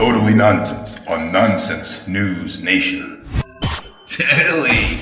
Totally Nonsense on Nonsense News Nation. Totally.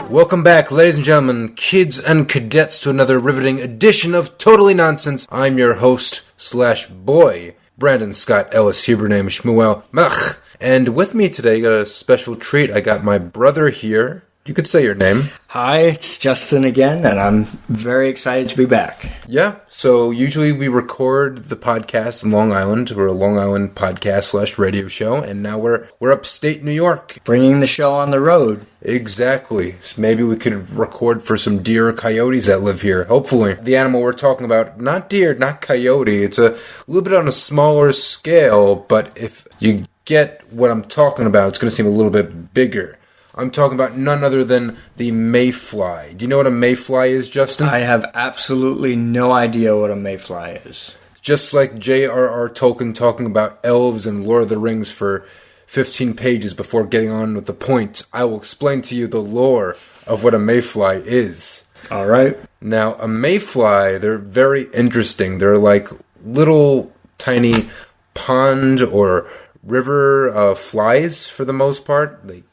Welcome back, ladies and gentlemen, kids and cadets, to another riveting edition of Totally Nonsense. I'm your host / boy, Brandon Scott Ellis, Hebrew name Shmuel Mach. And with me today, got a special treat. I got my brother here. You could say your name. Hi, it's Justin again, and I'm very excited to be back. Yeah, so usually we record the podcast in Long Island. We're a Long Island podcast / radio show, and now we're upstate New York. Bringing the show on the road. Exactly. So maybe we could record for some deer or coyotes that live here. Hopefully. The animal we're talking about, not deer, not coyote. It's a little bit on a smaller scale, but if you get what I'm talking about, it's going to seem a little bit bigger. I'm talking about none other than the Mayfly. Do you know what a Mayfly is, Justin? I have absolutely no idea what a Mayfly is. Just like J.R.R. Tolkien talking about elves and Lord of the Rings for 15 pages before getting on with the point, I will explain to you the lore of what a Mayfly is. All right. Now, a Mayfly, they're very interesting. They're like little tiny pond or river flies for the most part. They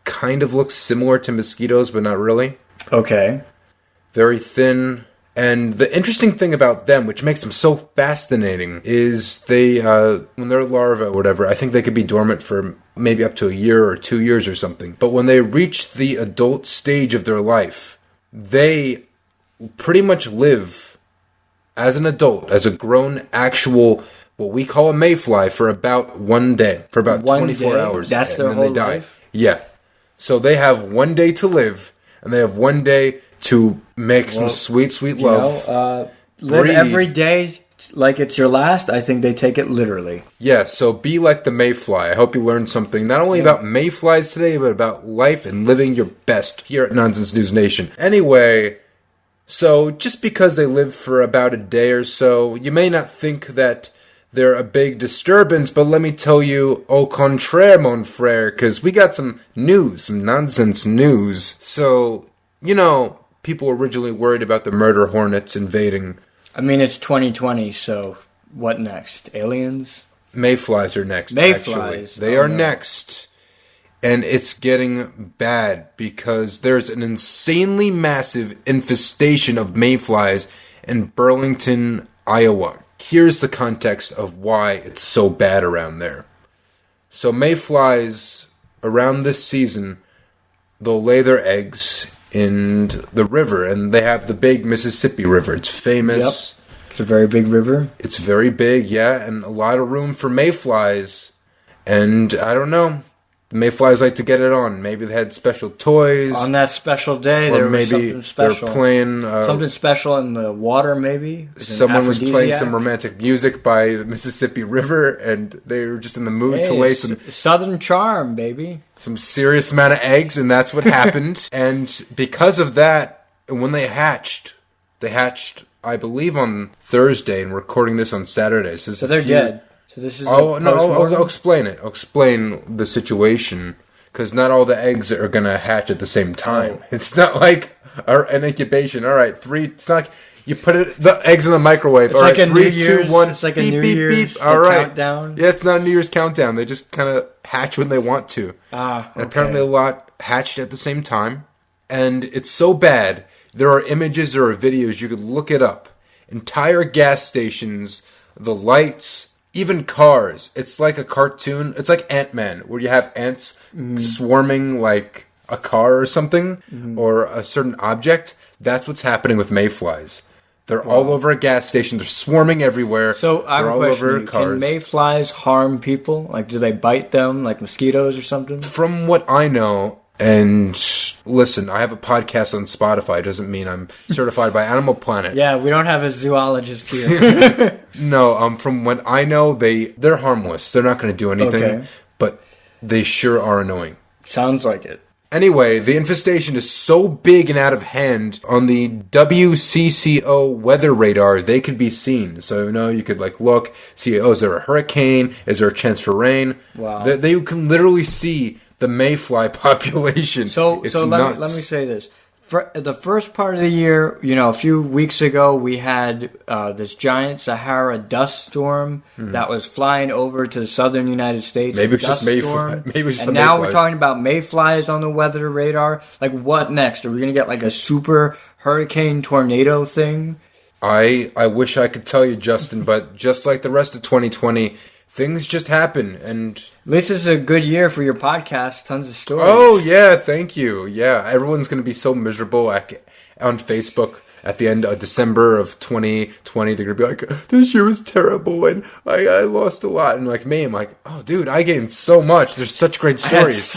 kind of look similar to mosquitoes, but not really. Okay. Very thin. And the interesting thing about them, which makes them so fascinating, is they, when they're larvae or whatever, I think they could be dormant for maybe up to a year or 2 years or something. But when they reach the adult stage of their life, they pretty much live as an adult, as a grown actual, what we call a Mayfly, for about 1 day, for about 24 hours. That's their whole life? Yeah. So they have 1 day to live, and they have 1 day to make some sweet, sweet love. Live every day like it's your last. I think they take it literally. Yeah, so be like the Mayfly. I hope you learned something, not only about Mayflies today, but about life and living your best here at Nonsense News Nation. Anyway, so just because they live for about a day or so, you may not think that they're a big disturbance, but let me tell you, au contraire, mon frere, because we got some news, some nonsense news. So, you know, people were originally worried about the murder hornets invading. I mean, it's 2020, so what next? Aliens? Mayflies are next, Mayflies. actually. They are next. And it's getting bad because there's an insanely massive infestation of mayflies in Burlington, Iowa. Here's the context of why it's so bad around there. So mayflies, around this season, they'll lay their eggs in the river, and they have the big Mississippi River. It's famous. Yep. It's a very big river. It's very big, yeah, and a lot of room for mayflies. And I don't know, the mayflies like to get it on. Maybe they had special toys. On that special day, there was something special. They're playing something special in the water, maybe? Someone was playing some romantic music by the Mississippi River, and they were just in the mood to lay some Southern charm, baby. Some serious amount of eggs, and that's what happened. And because of that, when they hatched, I believe, on Thursday, and we're recording this on Saturday. So they're dead. So this is I'll explain it. I'll explain the situation, because not all the eggs are going to hatch at the same time. Oh. It's not like an incubation. All right, it's not like you put the eggs in the microwave. It's all like right, a 3, New Year's, 2, 1, it's like beep, a New beep, Year's beep. All right. Countdown. Yeah, it's not a New Year's countdown. They just kind of hatch when they want to. Okay. And apparently a lot hatched at the same time. And it's so bad, there are images, there are videos, you could look it up. Entire gas stations, the lights, even cars. It's like a cartoon. It's like Ant-Man, where you have ants swarming like a car or something, or a certain object. That's what's happening with mayflies. They're all over a gas station. They're swarming everywhere. So I have a question. Can mayflies harm people? Like, do they bite them like mosquitoes or something? From what I know, and listen, I have a podcast on Spotify. It doesn't mean I'm certified by Animal Planet. Yeah, we don't have a zoologist here. No, from what I know, they're harmless. They're not going to do anything, but they sure are annoying. Sounds like it. Anyway, the infestation is so big and out of hand. On the WCCO weather radar, they could be seen. So, you could look, see, is there a hurricane? Is there a chance for rain? Wow. They can literally see the Mayfly population. So let me say this. For the first part of the year, a few weeks ago, we had this giant Sahara dust storm that was flying over to the southern United States. Maybe it's just Mayfly. Maybe it's just and now we're talking about Mayflies on the weather radar. Like, what next? Are we going to get like a super hurricane tornado thing? I wish I could tell you, Justin, but just like the rest of 2020, things just happen. And at least it's a good year for your podcast. Tons of stories. Oh, yeah, thank you. Yeah, everyone's going to be so miserable on Facebook at the end of December of 2020. They're going to be like, this year was terrible, and I lost a lot. And like me, I'm like, oh, dude, I gained so much. There's such great stories.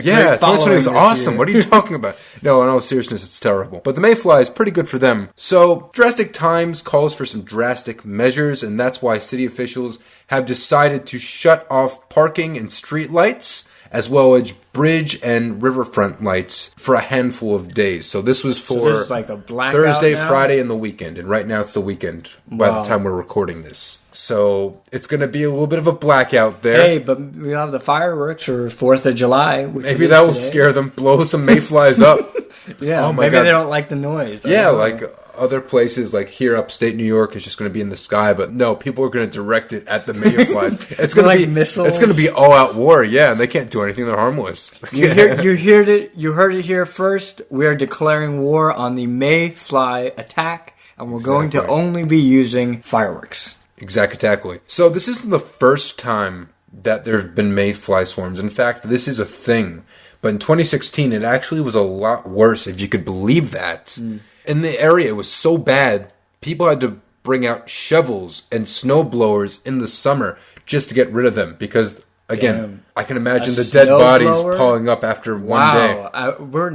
Yeah, 2020 was awesome. What are you talking about? No, in all seriousness, it's terrible. But the Mayfly is pretty good for them. So, drastic times calls for some drastic measures, and that's why city officials have decided to shut off parking and street lights, as well as bridge and riverfront lights for a handful of days. So this was for like a blackout Thursday, now? Friday, and the weekend. And right now it's the weekend by the time we're recording this. So it's going to be a little bit of a blackout there. Hey, but we have the fireworks for 4th of July. Maybe that will scare them, blow some mayflies up. Yeah, oh maybe they don't like the noise. Yeah, like other places, like here upstate New York, is just going to be in the sky. But no, people are going to direct it at the mayflies. It's going to be missiles. It's going to be all-out war. Yeah, and they can't do anything. They're harmless. You heard it here first. We are declaring war on the Mayfly attack, and we're going to only be using fireworks. Exactly. So this isn't the first time that there have been mayfly swarms. In fact, this is a thing. But in 2016, it actually was a lot worse, if you could believe that. In the area, it was so bad, people had to bring out shovels and snowblowers in the summer just to get rid of them. Because, again, I can imagine the dead bodies piling up after one day. We're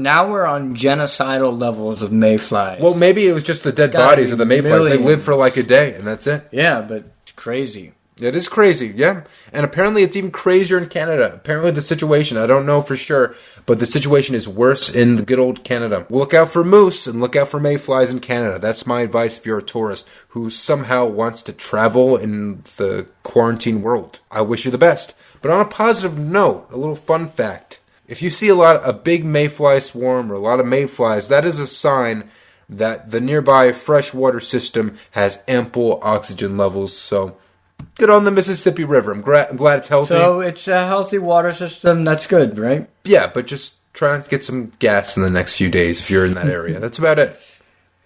on genocidal levels of mayflies. Well, maybe it was just the dead bodies of the mayflies. They live for like a day, and that's it. Yeah, but it's crazy. It is crazy, yeah. And apparently it's even crazier in Canada. Apparently the situation, I don't know for sure, but the situation is worse in the good old Canada. Look out for moose and look out for mayflies in Canada. That's my advice if you're a tourist who somehow wants to travel in the quarantine world. I wish you the best. But on a positive note, a little fun fact. If you see a big mayfly swarm or a lot of mayflies, that is a sign that the nearby freshwater system has ample oxygen levels, so good on the Mississippi River. I'm glad it's healthy. So it's a healthy water system. That's good, right? Yeah, but just try not to get some gas in the next few days if you're in that area. That's about it.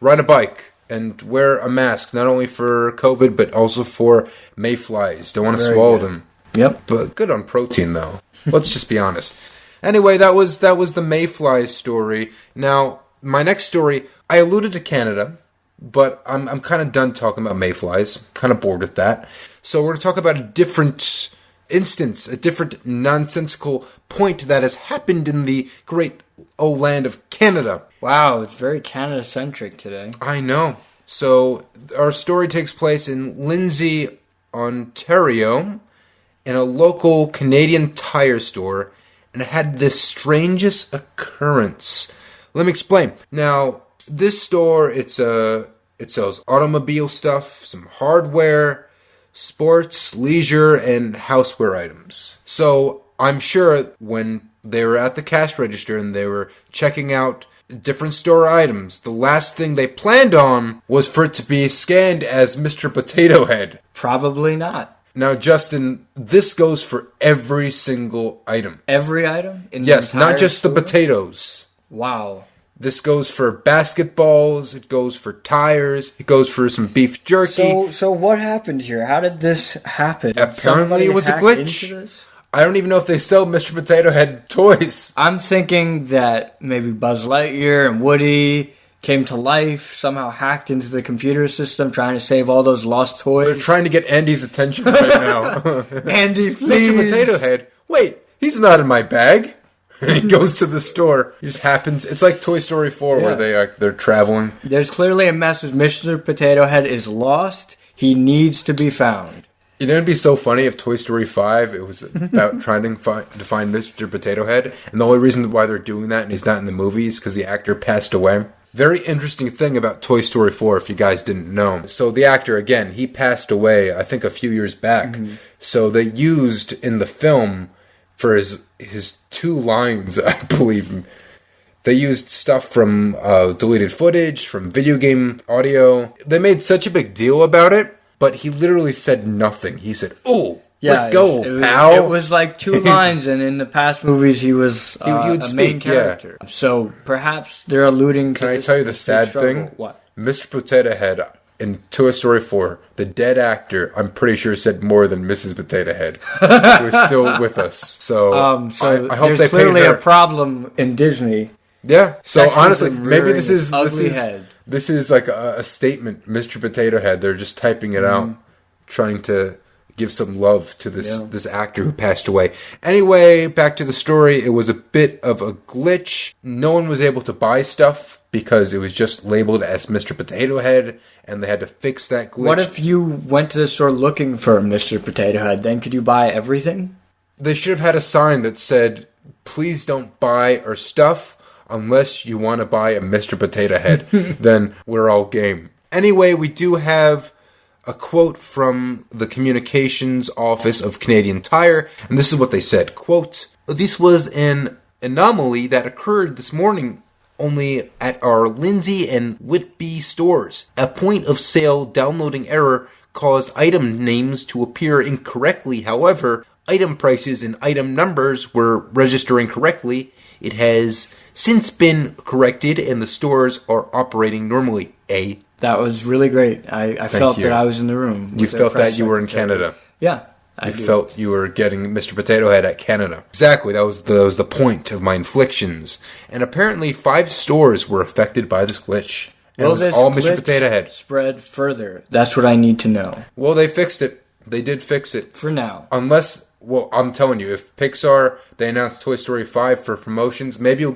Ride a bike and wear a mask, not only for COVID, but also for mayflies. Don't want to swallow them. Yep. But good on protein, though. Let's just be honest. Anyway, that was the mayfly story. Now, my next story, I alluded to Canada, but I'm kind of done talking about mayflies. Kind of bored with that. So we're going to talk about a different instance, a different nonsensical point that has happened in the great old land of Canada. Wow, it's very Canada-centric today. I know. So our story takes place in Lindsay, Ontario, in a local Canadian tire store, and it had the strangest occurrence. Let me explain. Now, this store, it sells automobile stuff, some hardware, sports, leisure, and houseware items. So I'm sure when they were at the cash register and they were checking out different store items, the last thing they planned on was for it to be scanned as Mr. Potato Head. Probably not. Now, Justin, this goes for every single item. Every item? Yes, not just the potatoes. Wow. This goes for basketballs, it goes for tires, it goes for some beef jerky. So what happened here? How did this happen? Apparently it was a glitch. I don't even know if they sell Mr. Potato Head toys. I'm thinking that maybe Buzz Lightyear and Woody came to life, somehow hacked into the computer system, trying to save all those lost toys. They're trying to get Andy's attention right now. Andy, please. Mr. Potato Head, wait, he's not in my bag. And he goes to the store. It just happens. It's like Toy Story 4 where they're traveling. There's clearly a message. Mr. Potato Head is lost. He needs to be found. You know, it'd be so funny if Toy Story 5, it was about trying to find Mr. Potato Head. And the only reason why they're doing that and he's not in the movies because the actor passed away. Very interesting thing about Toy Story 4, if you guys didn't know. So the actor, again, he passed away, I think, a few years back. Mm-hmm. So they used in the film for his 2 lines, I believe. They used stuff from deleted footage, from video game audio. They made such a big deal about it, but he literally said nothing. He said, "Oh, let go, pal." It was like 2 lines, and in the past movies, he was he would a speak, main character. Yeah. So perhaps they're alluding to. Can I tell you the sad thing? What? Mr. Potato Head in Toy Story 4, the dead actor, I'm pretty sure said more than Mrs. Potato Head, who is still with us. So, I hope there's they clearly paid her. a problem in Disney. Yeah. So Texans honestly, and maybe rearing this is ugly head. This is like a statement, Mr. Potato Head. They're just typing it out, trying to give some love to this actor who passed away. Anyway, back to the story. It was a bit of a glitch. No one was able to buy stuff because it was just labeled as Mr. Potato Head, and they had to fix that glitch. What if you went to the store looking for Mr. Potato Head? Then could you buy everything? They should have had a sign that said, "Please don't buy our stuff unless you want to buy a Mr. Potato Head." Then we're all game. Anyway, we do have a quote from the communications office of Canadian Tire, and this is what they said, quote, "This was an anomaly that occurred this morning only at our Lindsay and Whitby stores. A point of sale downloading error caused item names to appear incorrectly. However, item prices and item numbers were registering correctly. It has since been corrected and the stores are operating normally." That was really great. I felt that I was in the room. You felt that you were in Canada. Yeah. You felt you were getting Mr. Potato Head at Canada. Exactly, that was the point of my inflictions. And apparently 5 stores were affected by this glitch. And Will it was all Mr. Potato Head. Spread further? That's what I need to know. Well, they fixed it. They did fix it. For now. Unless, well, I'm telling you, if Pixar, they announced Toy Story 5 for promotions, maybe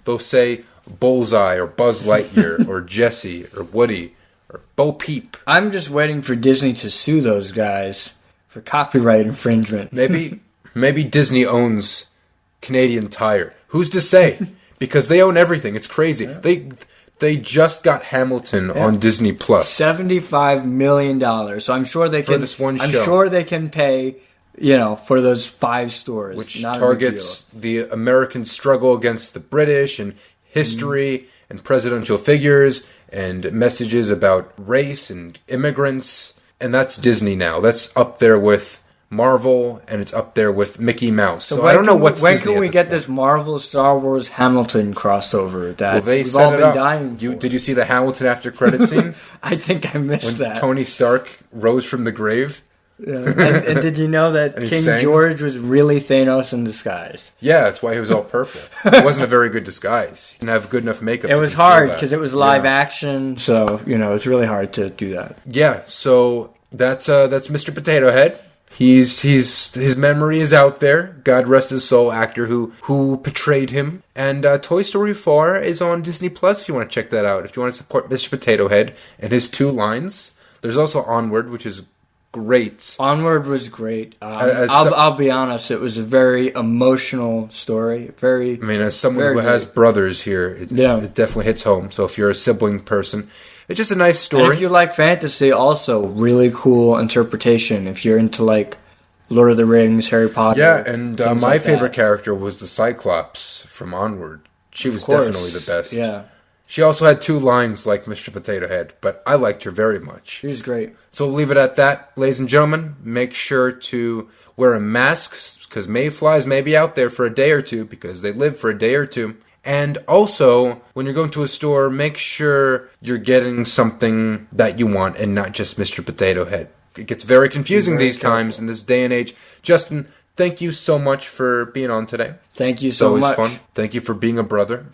they'll say Bullseye or Buzz Lightyear or Jessie or Woody or Bo Peep. I'm just waiting for Disney to sue those guys for copyright infringement. Maybe Disney owns Canadian Tire. Who's to say? Because they own everything. It's crazy. Yeah. They just got Hamilton on Disney Plus. $75 million. So I'm sure they can. For this one show. I'm sure they can pay, for those 5 stores. Which targets the American struggle against the British and history and presidential figures and messages about race and immigrants. And that's Disney now. That's up there with Marvel, and it's up there with Mickey Mouse. So I don't know what's when Disney can we get this Marvel, Star Wars, Hamilton crossover that they we've all been up. dying for? Did you see the Hamilton after credit scene? I think I missed that. Tony Stark rose from the grave. Yeah. And did you know that King George was really Thanos in disguise? Yeah, that's why he was all purple. It wasn't a very good disguise. He didn't have good enough makeup. It was hard because it was live action, so it's really hard to do that. Yeah, so that's Mr. Potato Head. His memory is out there. God rest his soul, actor who portrayed him. And Toy Story 4 is on Disney Plus if you want to check that out. If you want to support Mr. Potato Head and his 2 lines. There's also Onward, which is great. Onward was great. I'll be honest, it was a very emotional story. As someone who has brothers here, it definitely hits home. So if you're a sibling person, it's just a nice story. And if you like fantasy, also really cool interpretation. If you're into Lord of the Rings, Harry Potter. Yeah, and my favorite character was the Cyclops from Onward. She was definitely the best. Yeah. She also had 2 lines like Mr. Potato Head, but I liked her very much. She was great. So we'll leave it at that, ladies and gentlemen. Make sure to wear a mask, because mayflies may be out there for a day or two, because they live for a day or two. And also, when you're going to a store, make sure you're getting something that you want and not just Mr. Potato Head. It gets very confusing these times in this day and age. Justin, thank you so much for being on today. Thank you so much. It's always fun. Thank you for being a brother.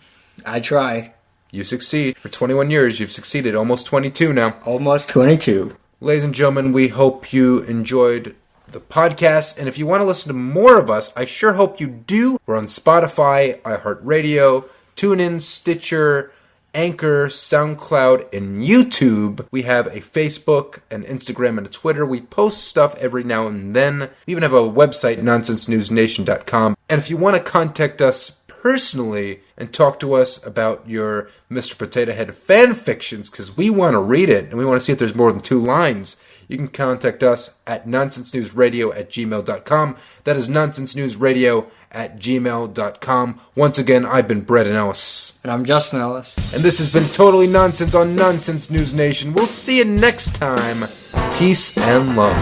I try. You succeed. For 21 years, you've succeeded. Almost 22 now. Almost 22. Ladies and gentlemen, we hope you enjoyed the podcast. And if you want to listen to more of us, I sure hope you do. We're on Spotify, iHeartRadio, TuneIn, Stitcher, Anchor, SoundCloud, and YouTube. We have a Facebook, an Instagram, and a Twitter. We post stuff every now and then. We even have a website, nonsensenewsnation.com. And if you want to contact us personally and talk to us about your Mr. Potato Head fan fictions, because we want to read it and we want to see if there's more than 2 lines, you can contact us at nonsensenewsradio@gmail.com. That is nonsensenewsradio@gmail.com. Once again, I've been Brendan Ellis. And I'm Justin Ellis. And this has been Totally Nonsense on Nonsense News Nation. We'll see you next time. Peace and love.